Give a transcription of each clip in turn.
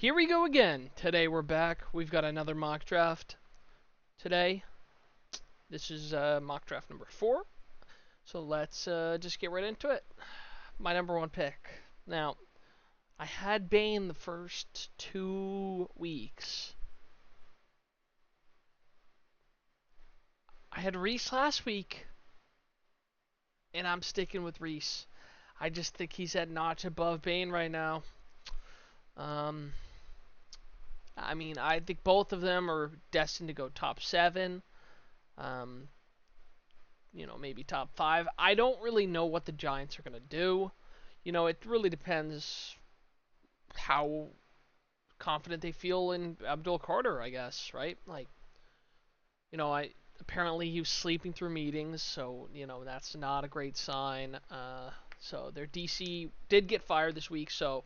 Here we go again. Today we're back. We've got another mock draft today. This is mock draft number 4. So let's just get right into it. My number 1 pick. Now, I had Bane the first 2 weeks. I had Reese last week, and I'm sticking with Reese. I just think he's that notch above Bane right now. I think both of them are destined to go top 7. Um, maybe top 5. I don't really know what the Giants are going to do. It really depends how confident they feel in Abdul Carter, I guess, right? Apparently he was sleeping through meetings, so, that's not a great sign. So their DC did get fired this week, so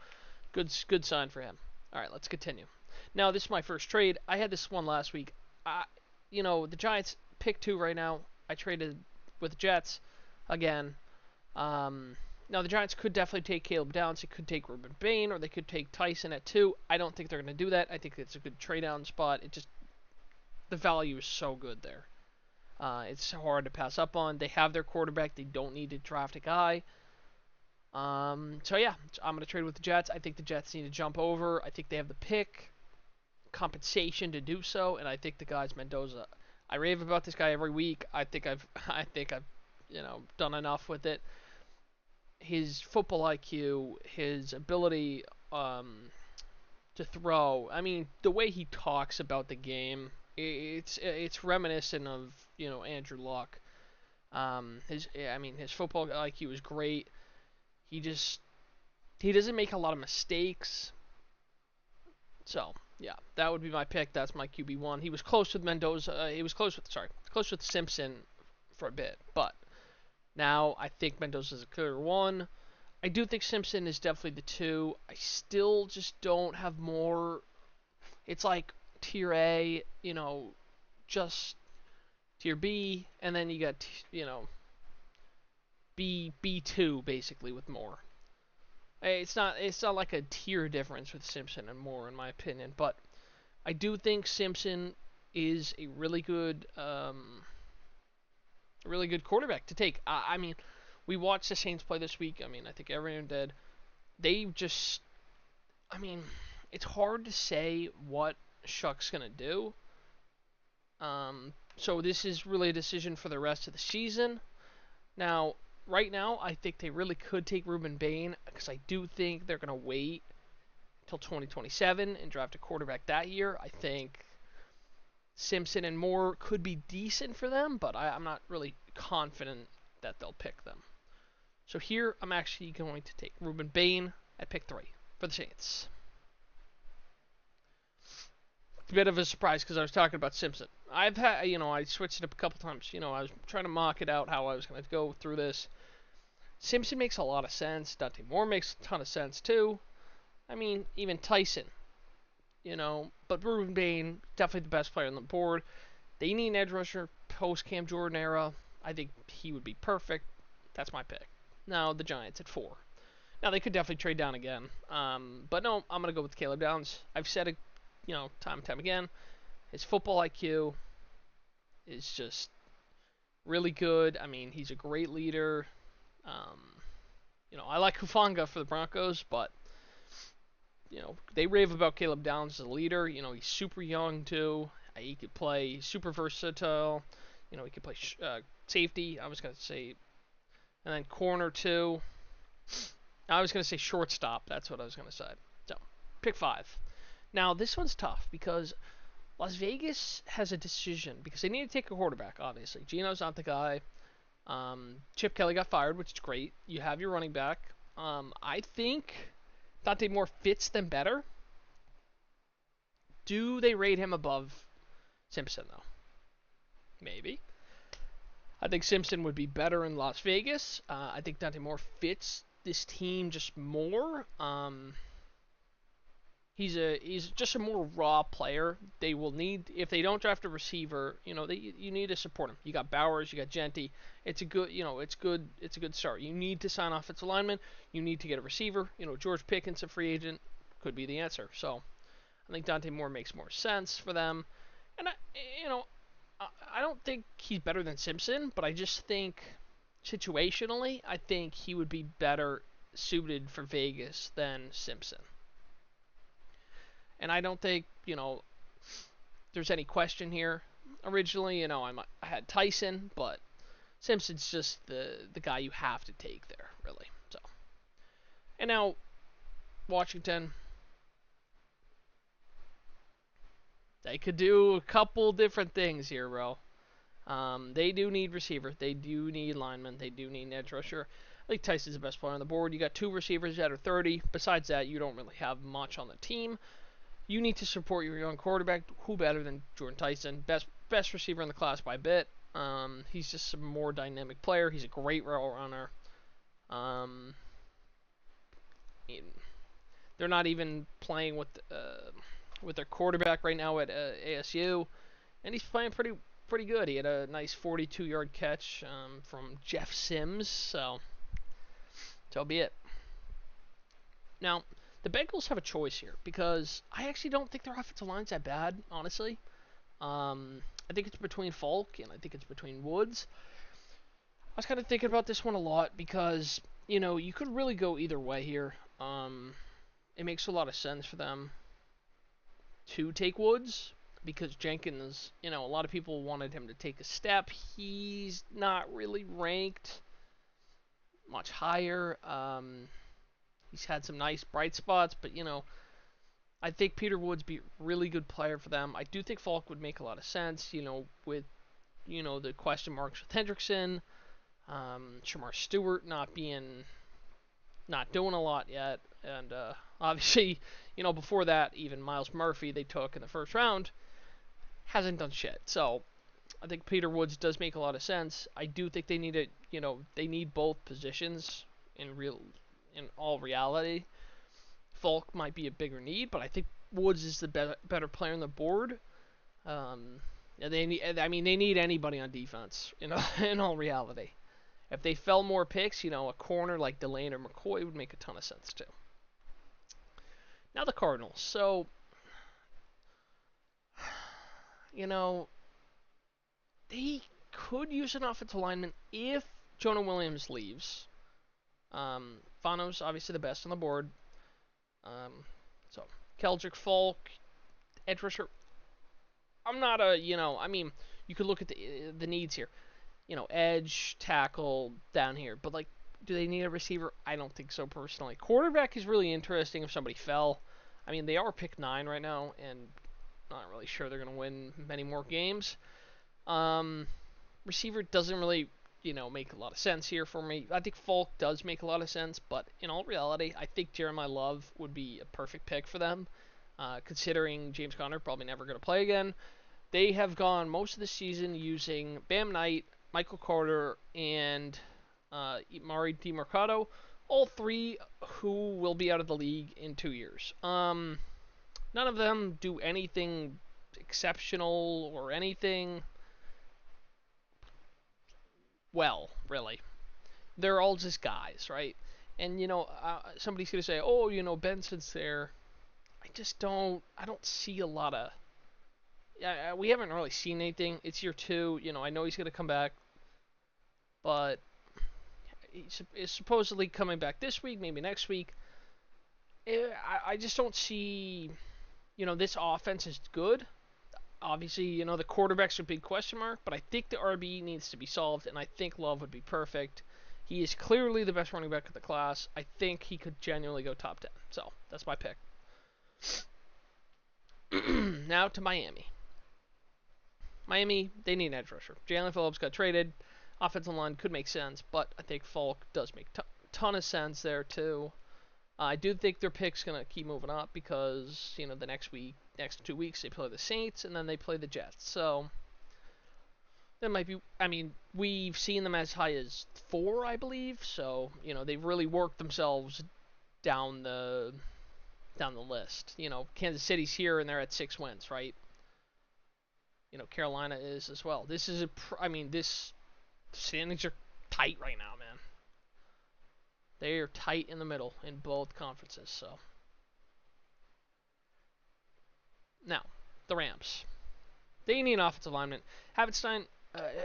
good sign for him. All right, let's continue. Now, this is my first trade. I had this one last week. The Giants pick 2 right now. I traded with the Jets again. Now, the Giants could definitely take Caleb Downs. They could take Ruben Bain, or they could take Tyson at 2. I don't think they're going to do that. I think it's a good trade-down spot. The value is so good there. It's hard to pass up on. They have their quarterback. They don't need to draft a guy. So yeah, I'm going to trade with the Jets. I think the Jets need to jump over. I think they have the pick, compensation to do so, and I think the guy's Mendoza. I rave about this guy every week. I think I've done enough with it. His football IQ, his ability to throw. I mean, the way he talks about the game, it's reminiscent of Andrew Luck. His football IQ is great. He doesn't make a lot of mistakes. So yeah, that would be my pick. That's my QB1. He was close with Mendoza. Close with Simpson for a bit, but now I think Mendoza's a clear 1. I do think Simpson is definitely the 2. I still just don't have more. It's like tier A, just tier B, and then you got B2 basically with more. It's not like a tier difference with Simpson and Moore in my opinion, but I do think Simpson is a really good quarterback to take. We watched the Saints play this week. I think everyone did. They just, it's hard to say what Shuck's gonna do. So this is really a decision for the rest of the season. Now, right now, I think they really could take Ruben Bain because I do think they're going to wait until 2027 and draft a quarterback that year. I think Simpson and Moore could be decent for them, but I'm not really confident that they'll pick them. So here, I'm actually going to take Ruben Bain at pick 3 for the Saints. It's a bit of a surprise because I was talking about Simpson. I switched it up a couple times. I was trying to mock it out how I was going to go through this. Simpson makes a lot of sense. Dante Moore makes a ton of sense too. Even Tyson. But Ruben Bain, definitely the best player on the board. They need an edge rusher post Cam Jordan era. I think he would be perfect. That's my pick. Now the Giants at 4. Now they could definitely trade down again. But no, I'm gonna go with Caleb Downs. I've said it, time and time again. His football IQ is just really good. He's a great leader. I like Hufanga for the Broncos, but they rave about Caleb Downs as a leader. He's super young too. He could play super versatile. He could play safety. I was gonna say, and then corner too. I was gonna say shortstop. That's what I was gonna say. So pick 5. Now this one's tough because Las Vegas has a decision because they need to take a quarterback. Obviously, Geno's not the guy. Chip Kelly got fired, which is great. You have your running back. I think Dante Moore fits them better. Do they rate him above Simpson, though? Maybe. I think Simpson would be better in Las Vegas. I think Dante Moore fits this team just more. He's just a more raw player. They will need, if they don't draft a receiver, you need to support him. You got Bowers, you got Genty. It's a good start. You need to sign offensive lineman. You need to get a receiver. George Pickens, a free agent, could be the answer. So I think Dante Moore makes more sense for them. And you know, I don't think he's better than Simpson, but I just think situationally, I think he would be better suited for Vegas than Simpson. And I don't think, there's any question here. Originally, I had Tyson, but Simpson's just the guy you have to take there, really. So, and now Washington, they could do a couple different things here, bro. They do need receiver. They do need lineman. They do need an edge rusher. I think Tyson's the best player on the board. You got 2 receivers that are 30. Besides that, you don't really have much on the team. You need to support your young quarterback. Who better than Jordan Tyson? Best receiver in the class by a bit. He's just a more dynamic player. He's a great route runner. Um, they're not even playing with their quarterback right now at ASU, and he's playing pretty good. He had a nice 42-yard catch from Jeff Sims, so be it. Now, the Bengals have a choice here because I actually don't think their offensive line's that bad, honestly. I think it's between Falk and I think it's between Woods. I was kind of thinking about this one a lot because, you could really go either way here. It makes a lot of sense for them to take Woods because Jenkins, a lot of people wanted him to take a step. He's not really ranked much higher. He's had some nice bright spots, but I think Peter Woods be a really good player for them. I do think Falk would make a lot of sense, with the question marks with Hendrickson, Shamar Stewart not doing a lot yet, and obviously, before that, even Miles Murphy they took in the first round hasn't done shit. So I think Peter Woods does make a lot of sense. I do think they need they need both positions in all reality. Falk might be a bigger need, but I think Woods is the better player on the board. They need anybody on defense. In all reality, if they fell more picks, a corner like Delane or McCoy would make a ton of sense too. Now the Cardinals. So, they could use an offensive lineman if Jonah Williams leaves. Fano's obviously the best on the board. So Keldrick, Falk, edge rusher. I'm not you could look at the needs here. Edge, tackle down here, but do they need a receiver? I don't think so personally. Quarterback is really interesting if somebody fell. They are pick 9 right now, and not really sure they're gonna win many more games. Receiver doesn't really make a lot of sense here for me. I think Falk does make a lot of sense, but in all reality, I think Jeremiah Love would be a perfect pick for them, considering James Conner probably never going to play again. They have gone most of the season using Bam Knight, Michael Carter, and Emari Demercado, all 3 who will be out of the league in 2 years. None of them do anything exceptional or anything well, really. They're all just guys, right? And somebody's gonna say, "Oh, Benson's there." I don't see a lot of. Yeah, we haven't really seen anything. It's year 2. I know he's gonna come back, but he's supposedly coming back this week, maybe next week. I just don't see. This offense is good. Obviously, the quarterback's a big question mark, but I think the RB needs to be solved, and I think Love would be perfect. He is clearly the best running back of the class. I think he could genuinely go top 10. So, that's my pick. Now to Miami. Miami, they need an edge rusher. Jalen Phillips got traded. Offensive line could make sense, but I think Falk does make a ton of sense there, too. I do think their pick's going to keep moving up because, the next 2 weeks, they play the Saints, and then they play the Jets. So, that might be, we've seen them as high as 4, I believe. So, they've really worked themselves down the list. Kansas City's here, and they're at 6 wins, right? Carolina is as well. This is this standings are tight right now, man. They are tight in the middle in both conferences, so. the Rams. They need an offensive lineman. Havenstein,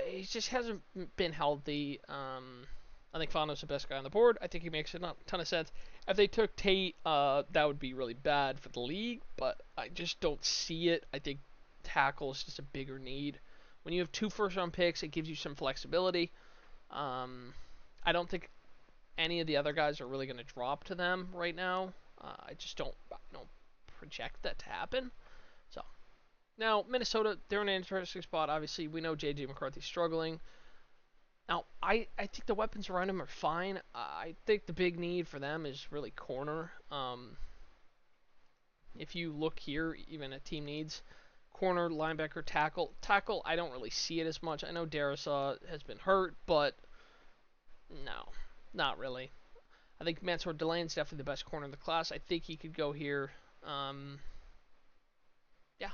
he just hasn't been healthy. I think Fano's the best guy on the board. I think he makes a ton of sense. If they took Tate, that would be really bad for the league, but I just don't see it. I think tackle is just a bigger need. When you have 2 first-round picks, it gives you some flexibility. I don't think any of the other guys are really going to drop to them right now. I just don't project that to happen. So now Minnesota, they're in an interesting spot. Obviously, we know J.J. McCarthy's struggling. Now, I think the weapons around him are fine. I think the big need for them is really corner. If you look here, even at team needs, corner, linebacker, tackle. Tackle, I don't really see it as much. I know Darisaw has been hurt, but no, not really. I think Mansour Delaney's definitely the best corner in the class. I think he could go here. Yeah.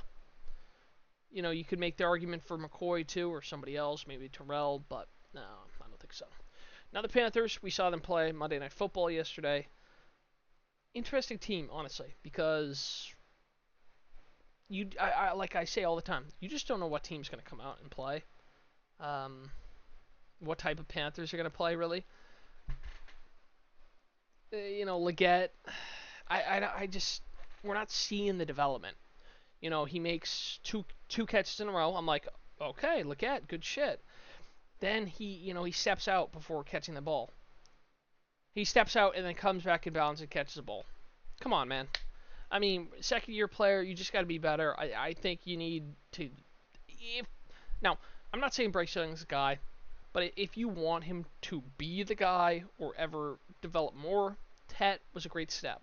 You could make the argument for McCoy too, or somebody else, maybe Terrell, but no, I don't think so. Now the Panthers, we saw them play Monday Night Football yesterday. Interesting team, honestly, because like I say all the time, you just don't know what team's going to come out and play. What type of Panthers are going to play, really. Leggett, we're not seeing the development. He makes two catches in a row. I'm like, okay, Leggett, good shit. Then he steps out before catching the ball. He steps out and then comes back in bounds and catches the ball. Come on, man. I mean, second-year player, you just got to be better. I think you need to. Now, I'm not saying Bryce Young's the guy, but if you want him to be the guy or ever develop more, Tet was a great step.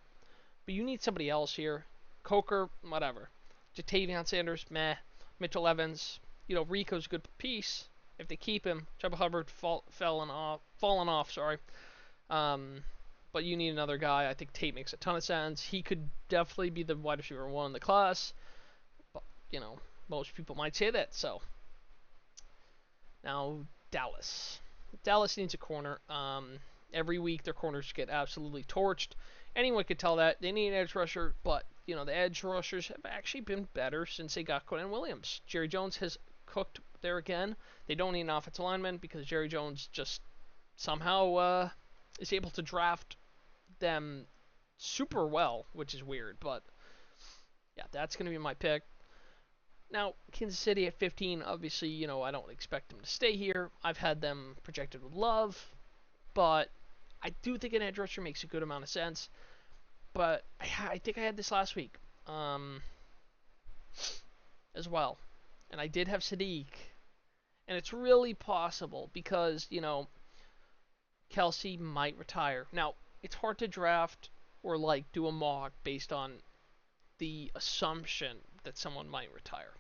But you need somebody else here. Coker, whatever. Jatavion Sanders, meh. Mitchell Evans, Rico's a good piece. If they keep him, Chuba Hubbard fallen off. Sorry. But you need another guy. I think Tate makes a ton of sense. He could definitely be the wide receiver 1 in the class. But, most people might say that. So, now Dallas. Dallas needs a corner. Every week their corners get absolutely torched. Anyone could tell that. They need an edge rusher, but, the edge rushers have actually been better since they got Quinnen Williams. Jerry Jones has cooked there again. They don't need an offensive lineman because Jerry Jones just somehow is able to draft them super well, which is weird, but yeah, that's going to be my pick. Now, Kansas City at 15, obviously, I don't expect them to stay here. I've had them projected with love, but I do think an edge rusher makes a good amount of sense. But I think I had this last week as well, and I did have Sadiq, and it's really possible because, Kelsey might retire. Now, it's hard to draft or do a mock based on the assumption that someone might retire.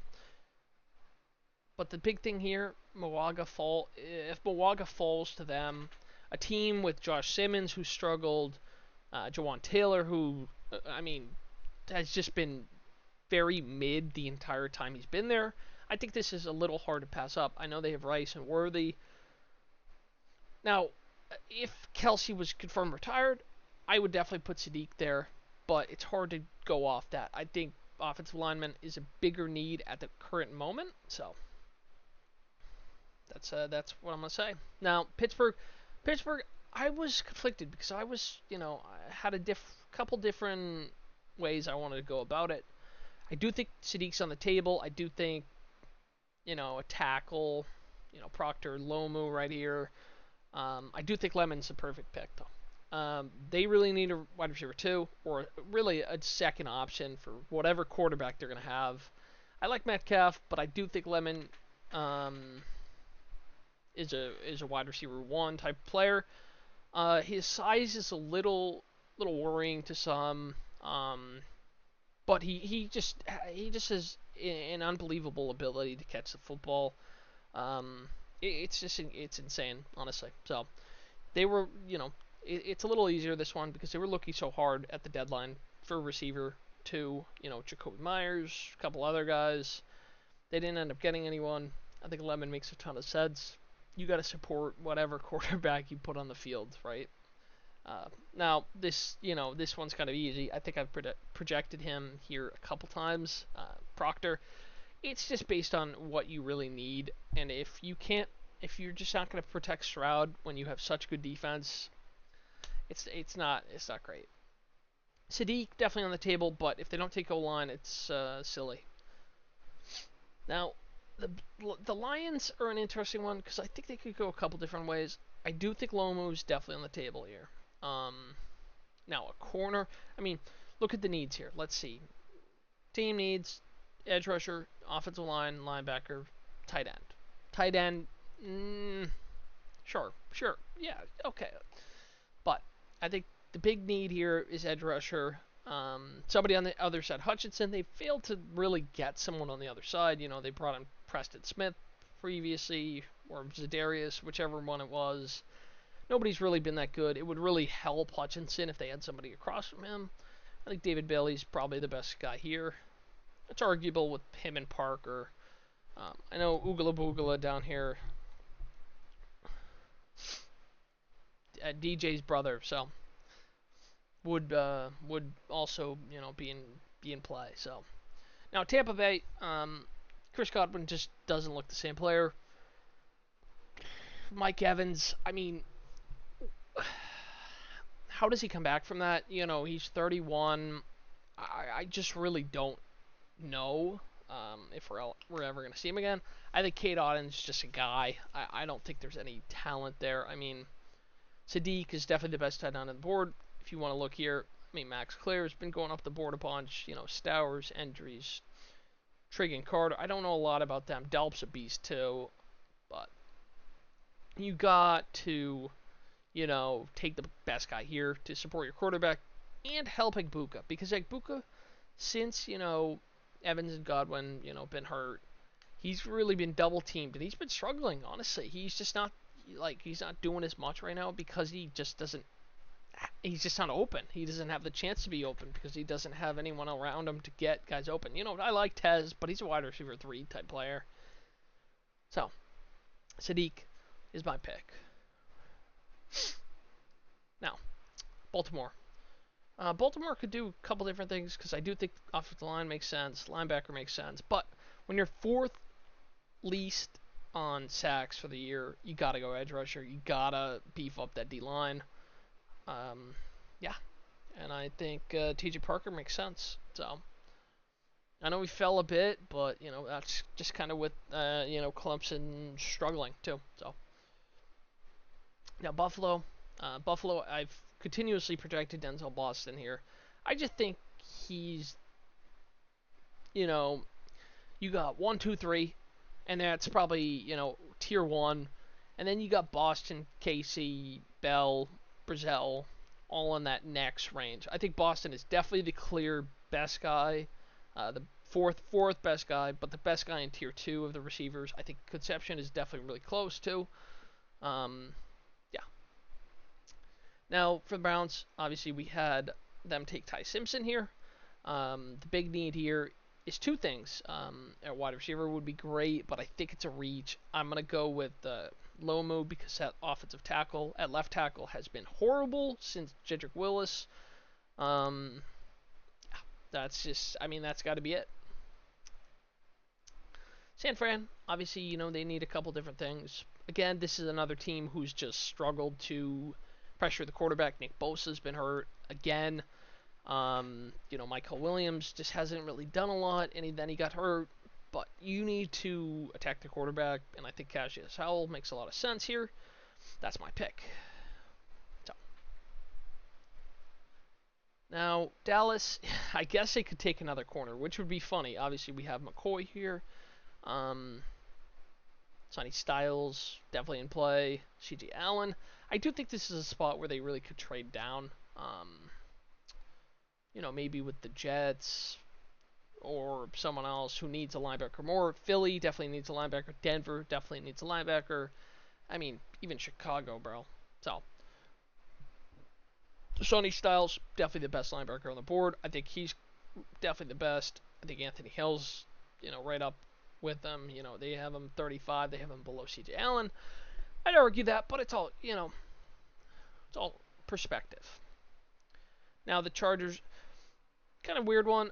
But the big thing here, if Mowaga falls to them, a team with Josh Simmons who struggled, Jawan Taylor who, has just been very mid the entire time he's been there. I think this is a little hard to pass up. I know they have Rice and Worthy. Now, if Kelsey was confirmed retired, I would definitely put Sadiq there, but it's hard to go off that. I think offensive lineman is a bigger need at the current moment, so that's what I'm gonna say. Now, Pittsburgh, I was conflicted because I was, I had a couple different ways I wanted to go about it. I do think Sadiq's on the table. I do think, a tackle, Proctor Lomu right here. I do think Lemon's the perfect pick, though. They really need a wide receiver 2, or really a second option for whatever quarterback they're going to have. I like Metcalf, but I do think Lemon is a wide receiver 1 type player. His size is a little worrying to some, but he just has an unbelievable ability to catch the football. It's insane, honestly. So they were, it's a little easier this one because they were looking so hard at the deadline for receiver 2. Jacoby Myers, a couple other guys. They didn't end up getting anyone. I think Lemon makes a ton of sense. You got to support whatever quarterback you put on the field, right? Now this one's kind of easy. I think I've projected him here a couple times. Proctor. It's just based on what you really need, and if you're just not going to protect Stroud when you have such good defense, it's not great. Sadiq definitely on the table, but if they don't take O-line, it's silly. Now, the Lions are an interesting one because I think they could go a couple different ways. I do think Lomu's definitely on the table here. Now, a corner. I mean, look at the needs here. Let's see. Team needs edge rusher, offensive line, linebacker, tight end. Tight end, sure, yeah, okay. But I think the big need here is edge rusher. Somebody on the other side, Hutchinson. They failed to really get someone on the other side. They brought in Preston Smith previously, or Zadarius, whichever one it was. Nobody's really been that good. It would really help Hutchinson if they had somebody across from him. I think David Bailey's probably the best guy here. It's arguable with him and Parker. I know Oogala Boogala down here, DJ's brother, so would also be in play. So now Tampa Bay, Chris Godwin just doesn't look the same player. Mike Evans, I mean, how does he come back from that? He's 31. I just really don't know if we're ever going to see him again. I think Cade Otton's just a guy. I don't think there's any talent there. I mean, Sadiq is definitely the best tight end on the board. If you want to look here, I mean, Max Clear has been going up the board a bunch. Stowers, Endries, Trigg and Carter. I don't know a lot about them. Delp's a beast too, but you got to, take the best guy here to support your quarterback and help Egbuka, because Egbuka, since Evans and Godwin been hurt, he's really been double teamed and he's been struggling. Honestly, he's just not he's not doing as much right now because he just doesn't. He's just not open. He doesn't have the chance to be open because he doesn't have anyone around him to get guys open. I like Tez, but he's a wide receiver 3 type player. So, Sadiq is my pick. Now, Baltimore. Baltimore could do a couple different things because I do think offensive line makes sense, linebacker makes sense, but when you're 4th least on sacks for the year, you gotta go edge rusher. You gotta beef up that D line. Yeah, and I think T.J. Parker makes sense. So I know we fell a bit, but that's just kind of with Clemson struggling too. So now Buffalo, I've continuously projected Denzel Boston here. I just think he's, you got 1, 2, 3, and that's probably tier 1, and then you got Boston, Casey, Bell, Brazel, all in that next range. I think Boston is definitely the clear best guy, the fourth best guy, but the best guy in tier 2 of the receivers. I think Concepcion is definitely really close too. Yeah. Now for the Browns, obviously we had them take Ty Simpson here. The big need here is 2 things. At wide receiver would be great, but I think it's a reach. I'm gonna go with Lomu because that offensive tackle at left tackle has been horrible since Jedrick Willis. That's just, that's got to be it. San Fran, obviously, they need a couple different things. Again, this is another team who's just struggled to pressure the quarterback. Nick Bosa's been hurt again. Michael Williams just hasn't really done a lot, and then he got hurt. But you need to attack the quarterback, and I think Cassius Howell makes a lot of sense here. That's my pick. So now Dallas, I guess they could take another corner, which would be funny. Obviously, we have McCoy here. Sonny Styles definitely in play. C.J. Allen. I do think this is a spot where they really could trade down. Maybe with the Jets or someone else who needs a linebacker more. Philly definitely needs a linebacker. Denver definitely needs a linebacker. I mean, even Chicago, bro. So, Sonny Styles, definitely the best linebacker on the board. I think he's definitely the best. I think Anthony Hill's, right up with them. They have him 35. They have him below C.J. Allen. I'd argue that, but it's all, it's all perspective. Now the Chargers, kind of weird one.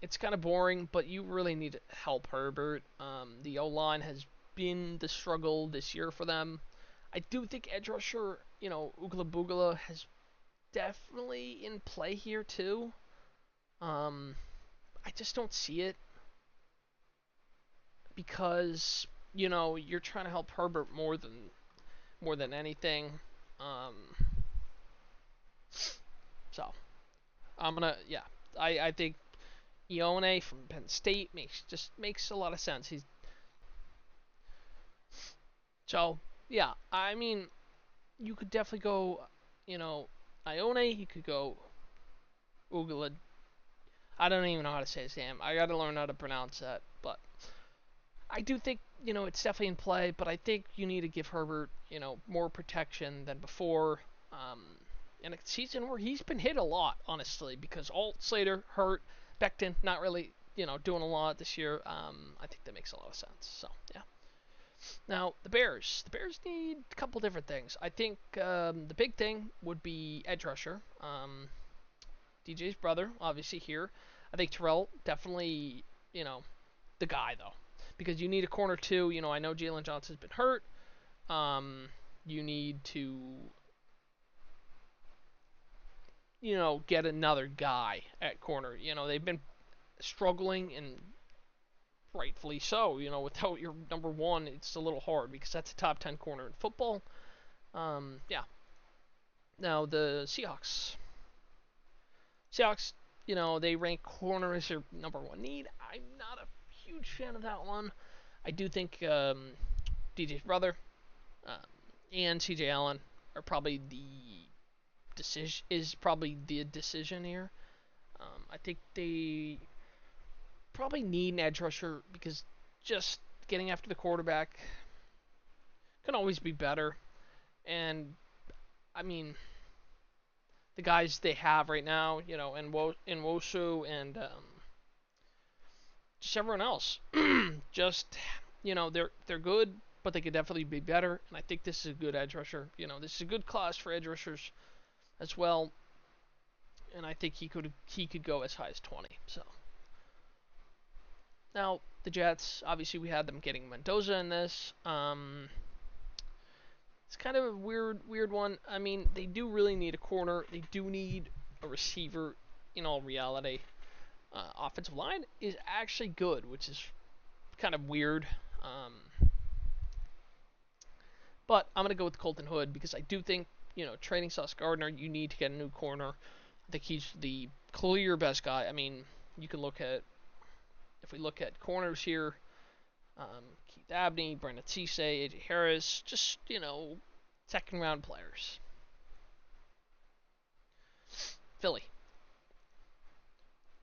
It's kind of boring, but you really need to help Herbert. The O line has been the struggle this year for them. I do think edge rusher, Ugla Boogla has definitely in play here too. Um, I just don't see it because you're trying to help Herbert more than anything. Um, so I'm gonna yeah. I think Ione from Penn State makes a lot of sense. So yeah. I mean, you could definitely go, Ione. He could go Ugla. I don't even know how to say his name. I got to learn how to pronounce that. But I do think it's definitely in play. But I think you need to give Herbert more protection than before. In a season where he's been hit a lot, honestly, because Alt, Slater, Hurt, Becton, not really doing a lot this year. I think that makes a lot of sense. So yeah. Now the Bears. The Bears need a couple different things. I think the big thing would be edge rusher. DJ's brother, obviously here. I think Terrell definitely, the guy though, because you need a corner too. I know Jalen Johnson's been hurt. You need to, get another guy at corner. They've been struggling and rightfully so. Without your number one, it's a little hard because that's a top 10 corner in football. Yeah. Now the Seahawks. Seahawks, they rank corner as their number one need. I'm not a huge fan of that one. I do think DJ's brother um, and CJ Allen are probably the decision here. I think they probably need an edge rusher because just getting after the quarterback can always be better. And I mean, the guys they have right now, in Wosu and just everyone else, just they're good, but they could definitely be better. And I think this is a good edge rusher. This is a good class for edge rushers as well. And I think he could go as high as 20. So now the Jets, obviously we had them getting Mendoza in this. It's kind of a weird one. I mean, they do really need a corner. They do need a receiver. In all reality, offensive line is actually good, which is kind of weird. But I'm gonna go with Colton Hood because I do think trading Sauce Gardner, you need to get a new corner. I think he's the clear best guy. I mean, you can look at if we look at corners here, Keith Abney, Brandon Cisse, AJ Harris, just second round players. Philly.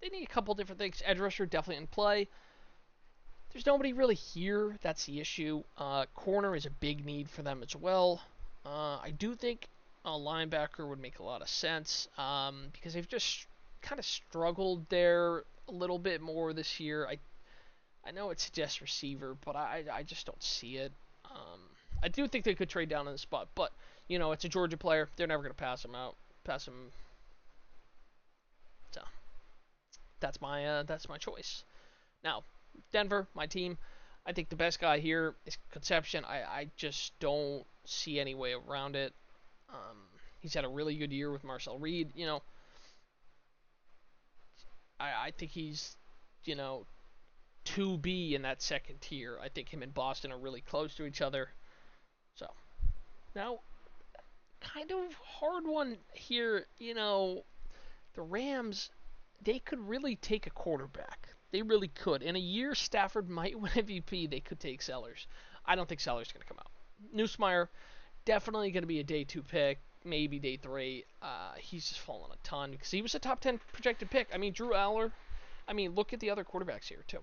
They need a couple different things. Edge rusher definitely in play. There's nobody really here. That's the issue. Corner is a big need for them as well. I do think a linebacker would make a lot of sense because they've just kind of struggled there a little bit more this year. I know it suggests receiver, but I just don't see it. I do think they could trade down in the spot, but it's a Georgia player. They're never going to pass him. So that's my choice. Now, Denver, my team. I think the best guy here is Conception. I just don't see any way around it. He's had a really good year with Marcel Reed. I think he's, 2B in that second tier. I think him and Boston are really close to each other. So, now, kind of hard one here. The Rams, they could really take a quarterback. They really could. In a year Stafford might win MVP, they could take Sellers. I don't think Sellers going to come out. Nussmeier, definitely going to be a day 2 pick, maybe day 3. He's just fallen a ton because he was a top 10 projected pick. I mean, Drew Aller. I mean, look at the other quarterbacks here, too.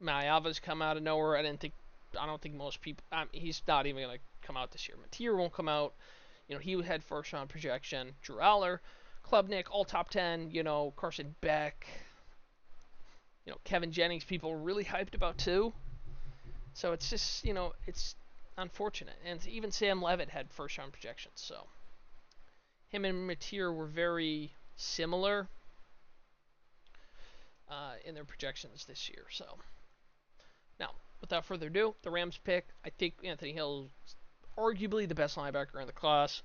Mayaava's come out of nowhere. I don't think most people. He's not even going to come out this year. Mateer won't come out. He had first round projection. Drew Aller, Klubnik, all top 10. Carson Beck. Kevin Jennings, people were really hyped about too. So it's just, it's unfortunate. And even Sam Levitt had first round projections. So, him and Mateer were very similar in their projections this year. So now, without further ado, the Rams pick. I think Anthony Hill is arguably the best linebacker in the class.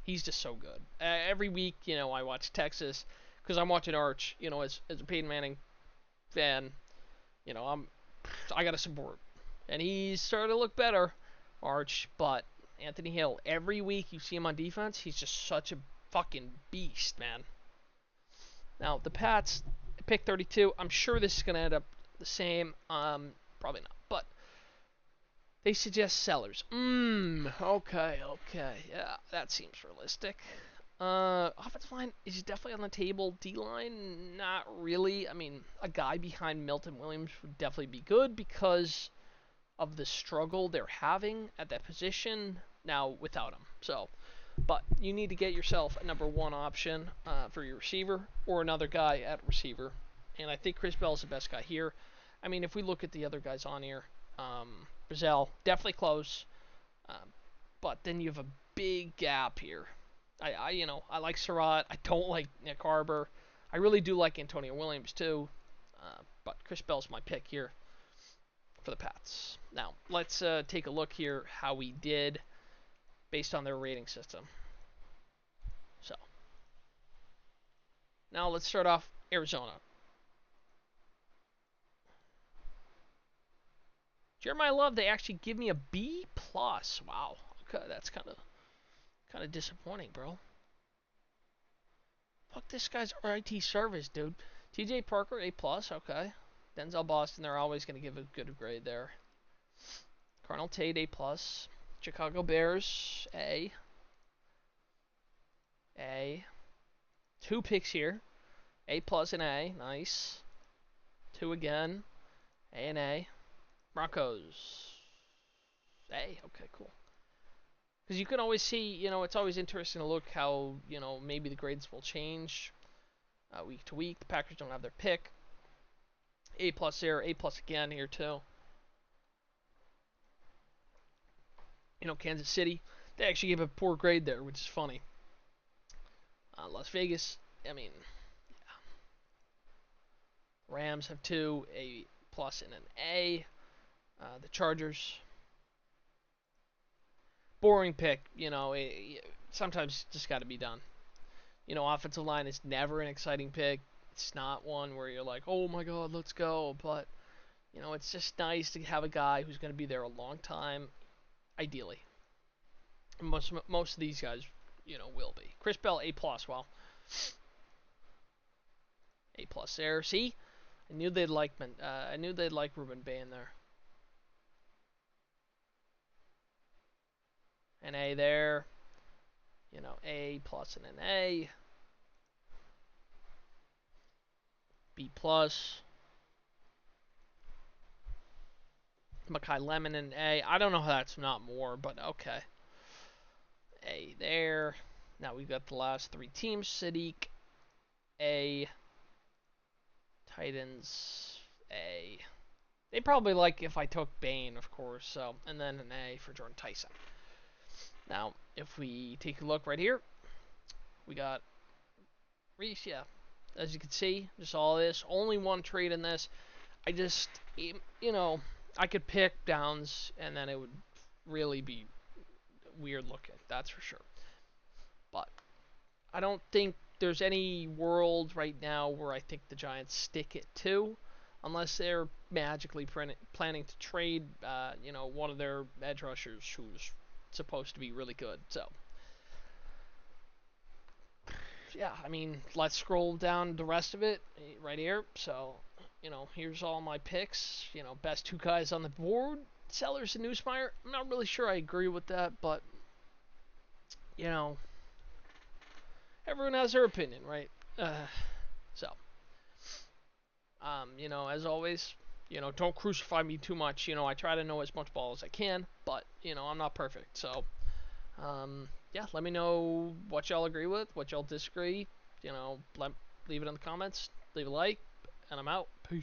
He's just so good. Every week, I watch Texas because I'm watching Arch. As a Peyton Manning fan, I gotta support, and he's starting to look better, Arch. But Anthony Hill, every week you see him on defense, he's just such a fucking beast, man. Now the Pats pick 32. I'm sure this is gonna end up the same. Probably not, but they suggest Sellers. Okay. Yeah, that seems realistic. Offensive line is definitely on the table. D-line, not really. I mean, a guy behind Milton Williams would definitely be good because of the struggle they're having at that position now without him. So, but you need to get yourself a number one option for your receiver or another guy at receiver. And I think Chris Bell is the best guy here. I mean, if we look at the other guys on here, Brazil, definitely close. But then you have a big gap here. I like Surratt. I don't like Nick Harbor. I really do like Antonio Williams too. But Chris Bell's my pick here for the Pats. Now, let's take a look here how we did based on their rating system. So, now let's start off Arizona. Jeremiah Love, they actually give me a B+. Wow. Okay, that's kind of disappointing, bro. Fuck this guy's IT service, dude. TJ Parker, A+, okay. Denzel Boston, they're always going to give a good grade there. Carnell Tate, A+. Chicago Bears, A. 2 picks here. A+ and A, nice. 2 again. A and A. Broncos, A, okay, cool. Because you can always see, it's always interesting to look how, maybe the grades will change week to week. The Packers don't have their pick. A+ there, A+ again here too. Kansas City, they actually gave a poor grade there, which is funny. Las Vegas, I mean, yeah. Rams have 2, A+ and an A. The Chargers, boring pick, sometimes just got to be done. Offensive line is never an exciting pick. It's not one where you're like, oh my god, let's go. But, it's just nice to have a guy who's going to be there a long time, ideally. Most of these guys, will be. Chris Bell, A+, well. A+ there. See? I knew they'd like Ruben Bain there. An A there. A+ and an A. B+. Makai Lemon and A. I don't know how that's not more, but okay. A there. Now we've got the last 3 teams. Sadiq, A. Titans, A. They probably like if I took Bain, of course. So, and then an A for Jordan Tyson. Now, if we take a look right here, we got Reese, yeah. As you can see, just all this. Only one trade in this. I just, I could pick Downs, and then it would really be weird looking. That's for sure. But I don't think there's any world right now where I think the Giants stick it to, unless they're magically planning to trade, one of their edge rushers who's supposed to be really good. So, yeah, I mean, let's scroll down the rest of it right here. So, here's all my picks. Best 2 guys on the board. Sellers and Nussmeier. I'm not really sure I agree with that, but, everyone has their opinion, right? As always, don't crucify me too much. I try to know as much ball as I can, but, I'm not perfect. So, yeah, let me know what y'all agree with, what y'all disagree. Leave it in the comments, leave a like, and I'm out.